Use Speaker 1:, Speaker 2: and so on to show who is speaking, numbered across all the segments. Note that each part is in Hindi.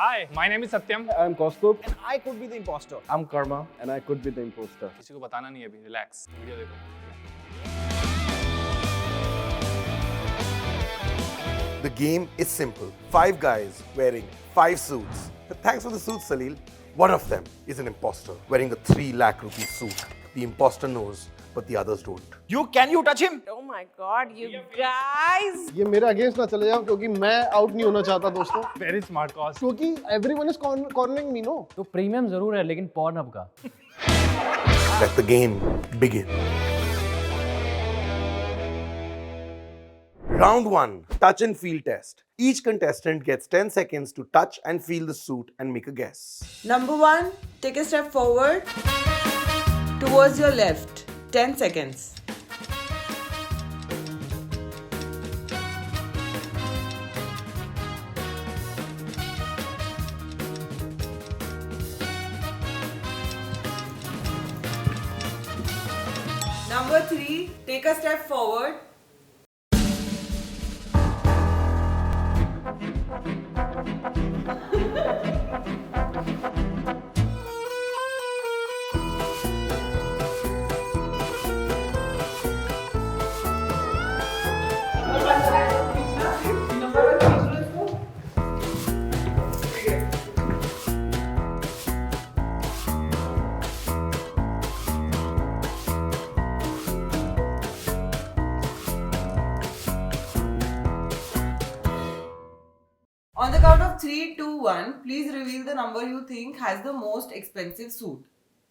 Speaker 1: Hi, my name is Satyam.
Speaker 2: I'm Kaustubh.
Speaker 3: And I could be the imposter.
Speaker 2: I'm Karma. And I could be the imposter.
Speaker 1: किसी को बताना नहीं है अभी, relax. वीडियो देखो.
Speaker 4: The game is simple. 5 guys wearing 5 suits. Thanks for the suits, Salil. One of them is an imposter wearing a 3 lakh rupee suit. The imposter knows, but the others don't.
Speaker 3: Can you touch him?
Speaker 5: Oh my god, you guys!
Speaker 2: ये मेरे अगेंस्ट ना चले जाओ क्योंकि मैं आउट नहीं होना चाहता दोस्तों.
Speaker 1: Very smart cause.
Speaker 2: क्योंकि everyone is cornering me, no?
Speaker 6: तो प्रीमियम जरूर है लेकिन पॉर्नहब का.
Speaker 4: Let the game begin. Round 1, touch and feel test. Each contestant gets 10 seconds to touch and feel the suit and make a guess.
Speaker 5: Number 1, take a step forward towards your left. 10 seconds. Number 3, take a step forward. On the count of 3, 2, 1, please reveal the number you think has the most expensive suit.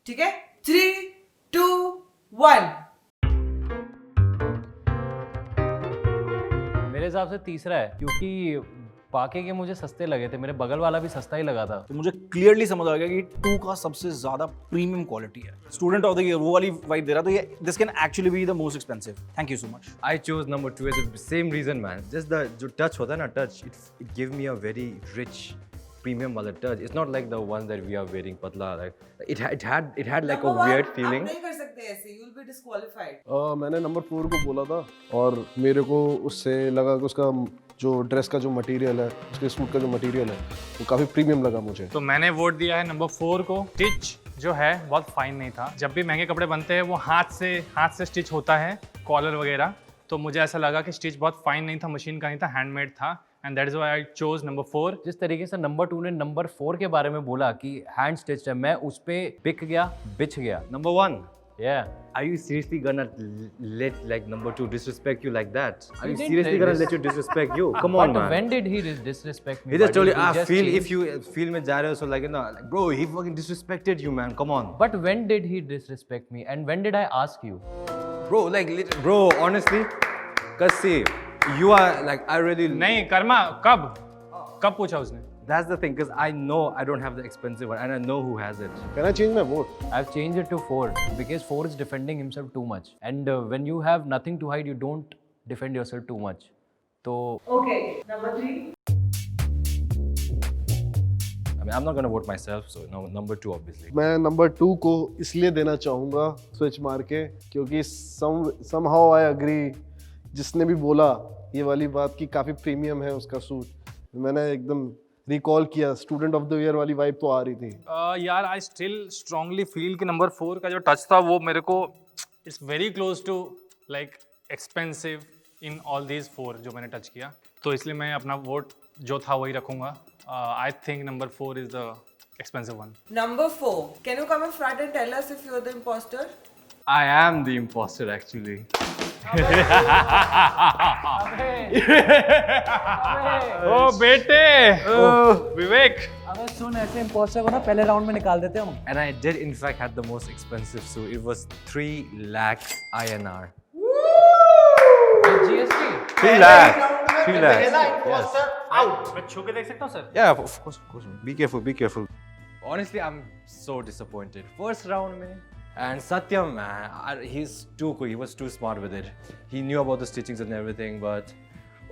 Speaker 5: ठीक है? 3, 2, 1.
Speaker 6: मेरे हिसाब से तीसरा है क्योंकि पाके के मुझे सस्ते लगे थे. मेरे बगल वाला भी सस्ता ही लगा था.
Speaker 3: तो मुझे क्लियरली समझ आ गया कि 2 का सबसे ज्यादा प्रीमियम क्वालिटी है. स्टूडेंट ऑफ द ईयर वो वाली वाइब दे रहा, तो ये this can actually B the most expensive. Thank you so much.
Speaker 7: I chose number 2 as the same reason, man. Just the जो touch होता है ना, touch, it gave me a very rich premium वाला touch. It's not like the ones that we are wearing पतला. Like it had like a weird feeling.
Speaker 5: आप नहीं कर सकते ऐसे. You will be disqualified.
Speaker 2: मैंने नंबर 4 को बोला था और मेरे को उससे लगा कि उसका जो ड्रेस का जो मटेरियल है, उसके सूट का जो मटेरियल है, वो काफी प्रीमियम लगा मुझे.
Speaker 1: तो मैंने वोट दिया है नंबर 4 को. स्टिच जो है बहुत फाइन नहीं था. जब भी महंगे कपड़े बनते हैं वो हाथ से स्टिच होता है, कॉलर वगैरह. तो मुझे ऐसा लगा कि स्टिच बहुत फाइन नहीं था, मशीन का नहीं था, हैंडमेड था. And that is why I chose number 4.
Speaker 6: जिस तरीके से नंबर 2 ने नंबर 4 के बारे में बोला कि हैंड स्टिच है, मैं उस पे बिक गया, बिछ गया.
Speaker 7: Number 1.
Speaker 6: Yeah.
Speaker 7: Are you seriously gonna let like number 2 disrespect you like that? Are you
Speaker 6: didn't
Speaker 7: seriously
Speaker 6: say
Speaker 7: gonna
Speaker 6: this.
Speaker 7: let you disrespect you? Come on,
Speaker 6: But
Speaker 7: man.
Speaker 6: when did he disrespect me?
Speaker 7: He just
Speaker 6: Why
Speaker 7: told you,
Speaker 6: did he just
Speaker 7: feel
Speaker 6: change?
Speaker 7: if you feel में जा रहे हो, so like you know, like, bro, he fucking disrespected you, man. Come on,
Speaker 6: But when did he disrespect me? And when did I ask you?
Speaker 7: bro. Like, bro, honestly, cause see, you are like I really.
Speaker 1: नहीं कर्मा, कब पूछा उसने?
Speaker 7: That's the thing, cause I know I don't have the expensive one, and I know who has it.
Speaker 2: Can I change my vote?
Speaker 6: I've changed it to 4 because 4 is defending himself too much. And when you have nothing to hide, you don't defend yourself too much. So,
Speaker 5: Okay, number 3.
Speaker 7: I mean, I'm not gonna vote myself, so no, number 2 obviously.
Speaker 2: मैं नंबर 2 को इसलिए देना चाहूँगा स्विच मार के क्योंकि somehow I agree. जिसने भी बोला ये वाली बात कि काफ़ी प्रीमियम है उसका सूट, मैंने एकदम रिकॉल किया. स्टूडेंट ऑफ द ईयर वाली वाइब तो आ रही थी.
Speaker 1: यार आई स्टिल स्ट्रांगली फील कि नंबर 4 का जो टच था वो मेरे को it's very close to like expensive in all these 4 जो मैंने टच किया. तो इसलिए मैं अपना वोट जो था वही रखूँगा. I think number 4 is the expensive one.
Speaker 5: Number 4, can you come in front and tell us if you're the imposter?
Speaker 7: I am the imposter actually.
Speaker 1: ओ बेटे, विवेक.
Speaker 6: अबे सुन, ऐसे imposter को ना पहले राउंड में निकाल देते हम.
Speaker 7: And I did in fact had the most expensive suit. It was 3 lakhs INR.
Speaker 6: GST.
Speaker 7: 3 lakhs. 3 lakhs. Yes.
Speaker 1: मैं छू के देख सकता हूँ sir?
Speaker 7: Yeah, of course, of course. Be careful, be careful. Honestly, I'm so disappointed. First round, man. And Satyam, man, he's too cool. He was too smart with it. He knew about the stitchings and everything, but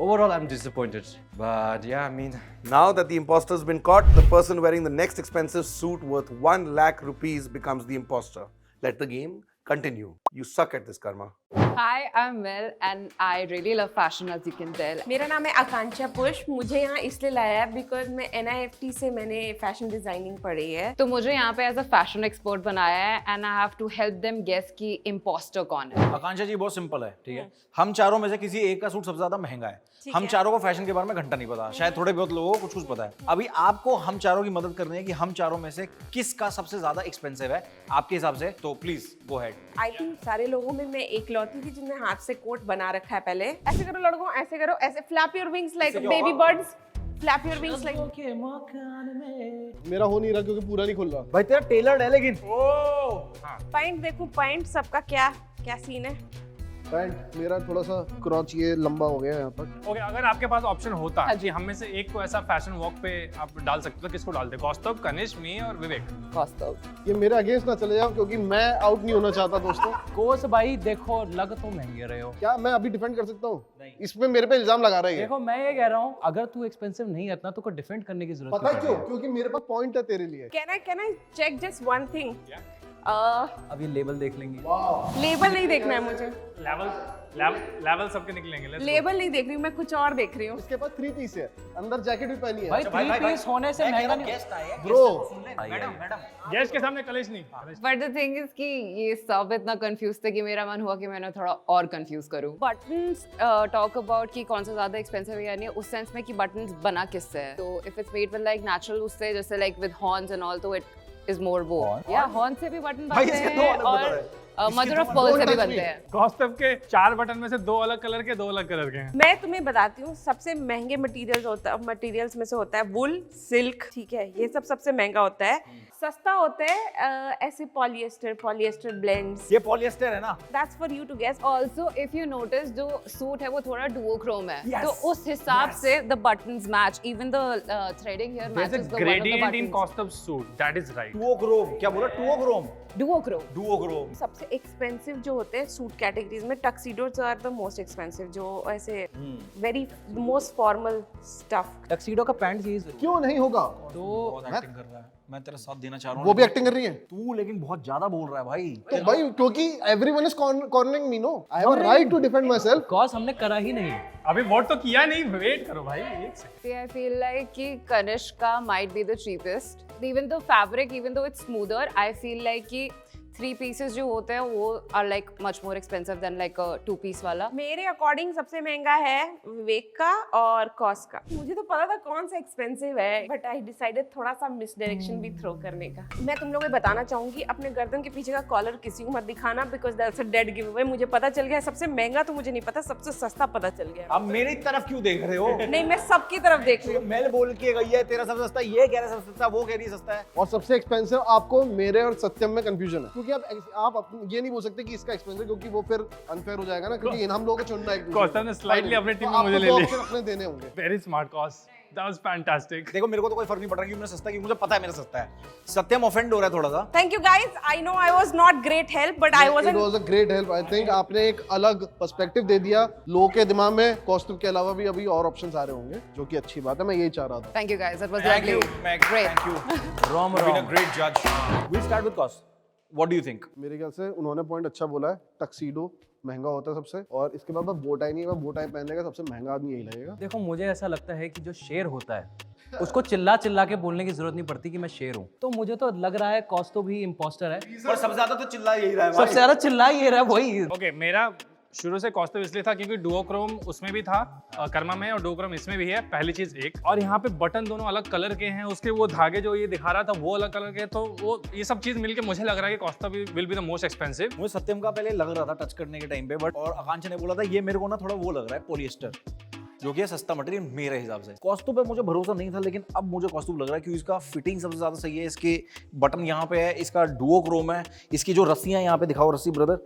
Speaker 7: overall, I'm disappointed. But yeah, I mean,
Speaker 4: Now that the imposter's been caught, the person wearing the next expensive suit worth 1 lakh rupees becomes the imposter. Let the game continue. You suck at this, Karma.
Speaker 8: Hi, I'm Mel and I really love fashion as you can tell.
Speaker 9: मेरा नाम है आकांक्षा पुष्प. मुझे यहाँ इसलिए लाया है बिकॉज मैं NIFT से मैंने फैशन डिजाइनिंग पढ़ी है.
Speaker 8: तो मुझे यहाँ पे एज अ फैशन एक्सपर्ट बनाया है and I have to help them guess कि इम्पोस्टर कौन है.
Speaker 3: आकांक्षा जी बहुत सिंपल है, ठीक है. हम चारों में से किसी एक का सूट सबसे ज्यादा महंगा है. हम चारों को फैशन के बारे में घंटा नहीं पता, शायद थोड़े बहुत लोगों को कुछ कुछ पता है. अभी आपको हम चारों की मदद करनी है कि हम चारों में से किसका सबसे ज्यादा एक्सपेंसिव है आपके हिसाब से. तो please go head.
Speaker 9: I think सारे लोगों में मैं एकलौती थी जिसने हाथ से कोट बना रखा है. पहले ऐसे करो लड़कों, ऐसे करो, ऐसे flap your wings like baby birds. Flap your wings like.
Speaker 2: मेरा हो नहीं रहा क्योंकि पूरा नहीं खुल रहा.
Speaker 3: भाई तेरा टेलर्ड है लेकिन.
Speaker 9: पॉइंट देखो, पॉइंट सबका क्या क्या सीन है.
Speaker 2: पैंट मेरा थोड़ा सा क्रॉच ये लंबा हो गया यहाँ तक.
Speaker 1: ओके, अगर आपके पास ऑप्शन होता है कि हम में से एक को ऐसा फैशन वॉक पे आप डाल सकते हो तो किसको डालते? कौस्तुभ, कनिष्क, मी और विवेक.
Speaker 8: कौस्तुभ.
Speaker 2: ये मेरे अगेंस्ट ना चले जाओ क्योंकि मैं आउट नहीं होना चाहता दोस्तों.
Speaker 6: कोर्स भाई देखो, लग तो महंगे रहे हो.
Speaker 2: क्या मैं अभी डिफेंड कर सकता हूँ? इसमें मेरे पे इल्जाम लगा रही है.
Speaker 6: देखो मैं ये कह रहा हूँ, अगर तू एक्सपेंसिव नहीं है तो डिफेंड करने की जरूरत
Speaker 2: पता है
Speaker 6: नहीं
Speaker 2: क्यों?
Speaker 6: पड़ेगी.
Speaker 2: क्योंकि मेरे पास पॉइंट है तेरे लिए.
Speaker 9: Can I check just one thing.
Speaker 6: अब ये लेबल देख लेंगे.
Speaker 9: लेबल नहीं देखना है मुझे.
Speaker 1: लेवल सबके निकलेंगे. Let's go.
Speaker 9: लेबल नहीं देख रही हूँ मैं, कुछ और देख रही हूँ.
Speaker 2: इसके पास 3 पीस है, अंदर जैकेट भी पहनी है.
Speaker 6: भाई 3 पीस होने से महंगा नहीं.
Speaker 2: ब्रो
Speaker 1: गेस्ट के सामने कलेश नहीं.
Speaker 8: बट द थिंग इज कि ये सब इतना कंफ्यूज थे कि मेरा मन हुआ कि मैंने थोड़ा और कंफ्यूज करूं. बटन्स टॉक अबाउट कि कौन सा ज्यादा एक्सपेंसिव है या नहीं, उस सेंस में कि बटन्स बना किससे है. तो if it's made with like natural, उससे जैसे like with horns and all, तो इट इज मोर वो. या हॉर्न से भी बटन बनते हैं और मदर ऑफ पर्ल से भी बनते हैं.
Speaker 1: कौस्तुभ के 4 बटन में से 2 अलग कलर के, 2 अलग कलर के हैं.
Speaker 9: मैं तुम्हें बताती हूँ, सबसे महंगे मटेरियल्स में से होता है वुल, सिल्क, ठीक है, ये सब सबसे महंगा होता है. सस्ता होता है ऐसे पॉलिएस्टर ब्लेंड्स.
Speaker 3: ये पॉलिएस्टर है ना.
Speaker 9: That's for you to guess.
Speaker 8: Also if you notice जो सूट है वो थोड़ा डुओक्रोम है, तो उस हिसाब से the buttons match. Even the threading here
Speaker 1: There's
Speaker 8: matches
Speaker 1: a
Speaker 8: the one of the
Speaker 1: gradient in
Speaker 8: buttons.
Speaker 1: Kaustubh's suit. That is right.
Speaker 3: Duochrome. क्या बोला? टुओक्रोम.
Speaker 8: डुओक्रोम.
Speaker 9: सबसे एक्सपेंसिव जो होते हैं सूट कैटेगरीज में, टक्सीडोज आर द मोस्ट एक्सपेंसिव. जो ऐसे very most formal stuff.
Speaker 6: Tuxedo का पैंट चीज
Speaker 2: क्यों नहीं होगा?
Speaker 6: तो
Speaker 3: बहुत एक्टिंग कर रहा है. मैं तेरा साथ देना चाह रहा हूँ.
Speaker 2: वो भी एक्टिंग कर रही है.
Speaker 3: तू लेकिन बहुत ज्यादा बोल रहा है भाई.
Speaker 2: तो भाई क्योंकि everyone is cornering me. No, I have a right to defend myself.
Speaker 6: Cause हमने करा ही नहीं.
Speaker 1: अभी वोट तो किया नहीं, वेट करो भाई एक सेकंड.
Speaker 8: I feel like कि Kanishka might be the cheapest. Even the fabric, even though it's smoother, I feel like कि 3 pieces जो होते हैं वो are like much more expensive than like a 2 piece वाला.
Speaker 9: मेरे अकॉर्डिंग सबसे महंगा है विवेक का और कॉस का. मुझे तो पता था कौन सा एक्सपेंसिव है, बट आई डिसाइडेड थोड़ा सा मिसडायरेक्शन भी थ्रो करने का. मैं तुम लोगों को बताना चाहूंगी, अपने गर्दन के पीछे का कॉलर किसी को मत दिखाना, because that's a dead give away. मुझे पता चल गया सबसे महंगा तो मुझे नहीं पता, सबसे सस्ता पता चल गया.
Speaker 3: अब मेरी तरफ क्यों देख रहे हो?
Speaker 9: नहीं, मैं सबकी तरफ देख रही हूँ.
Speaker 3: मेल बोल के गई है तेरा सबसे सस्ता, ये कह रहा है सबसे सस्ता, वो कह रही है सस्ता है.
Speaker 2: और सबसे एक्सपेंसिव आपको मेरे और सत्यम में कंफ्यूजन है, क्योंकि आप ये नहीं बोल सकते कि इसका एक्सपेंसिव, क्योंकि वो फिर अनफेयर हो जाएगा ना, क्योंकि हम लोगों को चुनना है.
Speaker 1: कौस्तुभ ने slightly अपने टीम में मुझे ले
Speaker 2: लिया.
Speaker 1: लिया.
Speaker 2: अपने देने होंगे.
Speaker 1: Very smart Kaustubh. That was fantastic.
Speaker 3: देखो मेरे को तो कोई फर्क नहीं पड़ रहा कि मैंने सस्ता की, मुझे पता है मेरा सस्ता है. सत्यम ऑफेंड हो रहा है थोड़ा सा.
Speaker 9: Thank you guys. I know I was not great help, but I
Speaker 2: It
Speaker 9: wasn't.
Speaker 2: was a great help. I think आपने एक अलग पर्सपेक्टिव दे दिया. लोगों के दिमाग में कौस्तुभ के अलावा भी अभी और ऑप्शंस आ रहे होंगे, जो कि अच्छी बात है. मैं यही चाह रहा था.
Speaker 8: Thank you guys. That was
Speaker 3: Thank
Speaker 8: lovely.
Speaker 3: you, Meg.
Speaker 8: Great.
Speaker 3: Thank you. Rom. Been a great judge. We'll start with cost. What do you think?
Speaker 2: मेरे ख्याल से उन्होंने पॉइंट अच्छा बोला है. टक्सीडो महंगा होता है सबसे, और इसके बाद वो टाई नहीं है. वो टाई पहनने का सबसे महंगा आदमी यही लगेगा.
Speaker 6: देखो मुझे ऐसा लगता है कि जो शेर होता है उसको चिल्ला चिल्ला के बोलने की जरूरत नहीं पड़ती कि मैं शेर हूँ. तो मुझे तो लग रहा है कॉस्टो भी इम्पोस्टर है.
Speaker 3: पर सबसे ज्यादा तो चिल्ला यही रहा है.
Speaker 6: सबसे ज्यादा चिल्ला ये रहा है वही.
Speaker 1: ओके, मेरा शुरू से कौस्तुभ इसलिए था क्योंकि डुओक्रोम उसमें भी था, कर्मा में, और डुओक्रोम इसमें भी है. पहली चीज एक, और यहाँ पे बटन दोनों अलग कलर के हैं, उसके वो धागे जो ये दिखा रहा था वो अलग कलर के, तो वो ये सब चीज मिलके मुझे लग रहा है कि Kaustubh will be the most expensive.
Speaker 3: मुझे सत्यम का पहले लग रहा था टच करने के टाइम पे, बट और आकांक्षा ने बोला था ये मेरे को ना थोड़ा वो लग रहा है पॉलिएस्टर, जो कि है सस्ता मटेरियल मेरे हिसाब से. कॉस्ट्यूम पे मुझे भरोसा नहीं था, लेकिन अब मुझे कॉस्ट्यूम लग रहा है क्योंकि इसका फिटिंग सबसे ज्यादा सही है. इसके बटन यहाँ पे है, इसका डुओक्रोम है, इसकी जो रस्सियां यहाँ पे दिखाओ, रस्सी ब्रदर,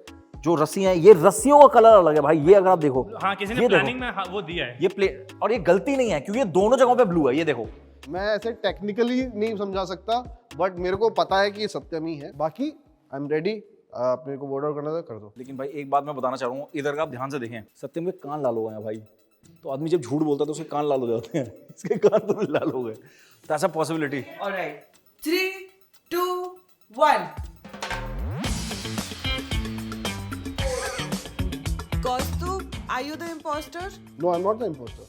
Speaker 3: जो रस्सियां हैं, ये रस्सियों का कलर अलग है भाई. ये अगर आप देखो,
Speaker 1: हाँ, किसी ने प्लानिंग में वो दिया है
Speaker 3: ये प्ले, और ये गलती नहीं है क्योंकि ये दोनों जगहों पे ब्लू है. ये देखो,
Speaker 2: मैं ऐसे टेक्निकली नहीं समझा सकता, बट मेरे को पता है कि ये सत्यम ही है. बाकी आई एम रेडी. आप मेरे को वर्ड आउट करना था, कर दो.
Speaker 3: लेकिन भाई एक बात मैं बताना चाह रहा हूँ, इधर का आप ध्यान से देखें, सत्यम के कान लाल हो गए हैं भाई. तो आदमी जब झूठ बोलता है तो उसके कान लाल हो जाते हैं. इसके कान तो भी लाल हो गए. That's a possibility.
Speaker 5: Alright. 3, 2, 1. Are you the imposter?
Speaker 2: No I am not the imposter.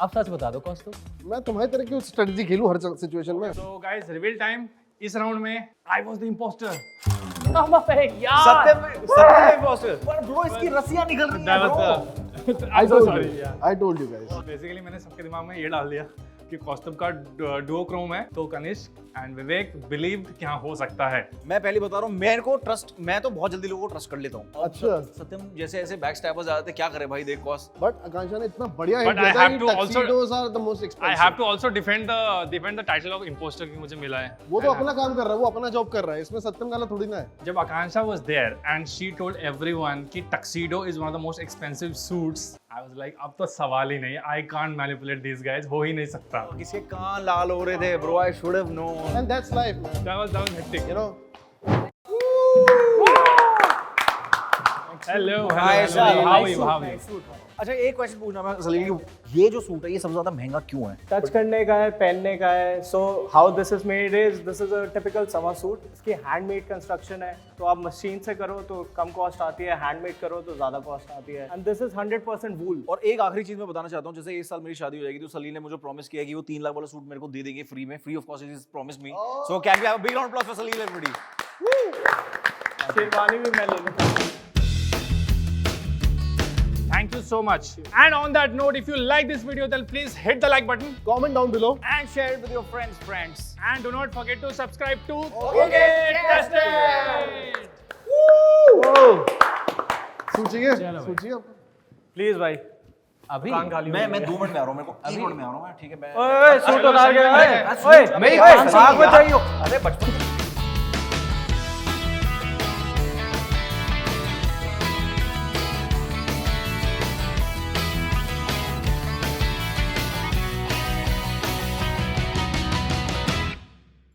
Speaker 6: आप सच बता दो कॉस्ट।
Speaker 2: मैं तुम्हारी तरह की स्ट्रेटजी खेलूं हर सिचुएशन में।
Speaker 1: So guys, reveal time. इस राउंड में I was the imposter.
Speaker 3: Satyam imposter। पर ब्रो इसकी रस्सियां निकल रही हैं bro.
Speaker 1: I'm so sorry. Yeah.
Speaker 2: I told you guys।
Speaker 1: Basically मैंने सबके दिमाग में ये डाल दिया कि कॉस्ट्यूम का डुओ क्रोम है, तो कनिष्क एंड विवेक बिलीव्ड कि हाँ हो सकता है।
Speaker 3: मैं पहले बता रहा हूँ, मेरे को ट्रस्ट, मैं तो बहुत जल्दी लोगों को ट्रस्ट कर लेता हूँ।
Speaker 2: अच्छा।
Speaker 3: सत्यम जैसे ऐसे बैक स्टैपर्स आते क्या करे भाई, देख कॉस्ट।
Speaker 2: बट आकांक्षा ने इतना बढ़िया
Speaker 1: But
Speaker 2: हिट
Speaker 1: I
Speaker 2: दिया
Speaker 1: have
Speaker 2: कि
Speaker 1: to also-
Speaker 2: tuxedos are the most
Speaker 1: I
Speaker 2: expensive।
Speaker 1: have to also defend the title of imposter कि मुझे मिला है।
Speaker 2: वो तो अपना काम कर रहा है, वो अपना जॉब कर रहा है, इसमें सत्यम गाला थोड़ी ना है।
Speaker 1: जब आकांक्षा was there and she told everyone कि tuxedo is one of the most expensive suits, I was like अब तो सवाल ही नहीं, I can't manipulate these guys, हो ही नहीं सकता।
Speaker 3: किसके कान लाल हो रहे थे bro, I should have known.
Speaker 2: And that's life, man.
Speaker 1: That was hectic.
Speaker 2: You know?
Speaker 1: Hello,
Speaker 3: Hi,
Speaker 1: hello,
Speaker 3: sir.
Speaker 1: how are you? How are you?
Speaker 3: अच्छा एक क्वेश्चन पूछना मैं सलील की, ये जो सूट है ये सबसे ज्यादा महंगा क्यों है?
Speaker 10: टच करने का है, पहनने का है। So how this is made is, this is a typical summer suit. इसकी हैंडमेड कंस्ट्रक्शन है, तो आप मशीन से करो तो कम कॉस्ट आती है, हैंडमेड करो तो ज्यादा कॉस्ट आती है। एंड दिस इज 100% वूल।
Speaker 3: और एक आखिरी चीज मैं बताना चाहता हूँ, जैसे इस साल मेरी शादी हो जाएगी तो सलील ने मुझे प्रॉमिस किया कि वो 3 लाख वाला सूट मेरे को दे देंगे फ्री में, free of cost. Is promise me. So can we have a big round of applause for Salil everybody.
Speaker 10: Sherwani भी मैं ले लूँ।
Speaker 1: Thank you so much. And on that note, if you like this video, then please hit the like button
Speaker 2: Comment down below.
Speaker 3: And share it with your friends.
Speaker 1: and do not forget to subscribe to Okay Tested.
Speaker 2: सोचिए, सोचिए आप।
Speaker 10: प्लीज भाई
Speaker 6: अभी
Speaker 10: कान खाली
Speaker 3: मैं 2 मिनट में आ रहा हूँ, मेरे को 1 मिनट में आ रहा हूँ मैं, ठीक है मैं।
Speaker 10: ओए सूट उतार के, ओए
Speaker 3: मैं
Speaker 10: ओए
Speaker 3: भाग में चाहिए। अरे बचपन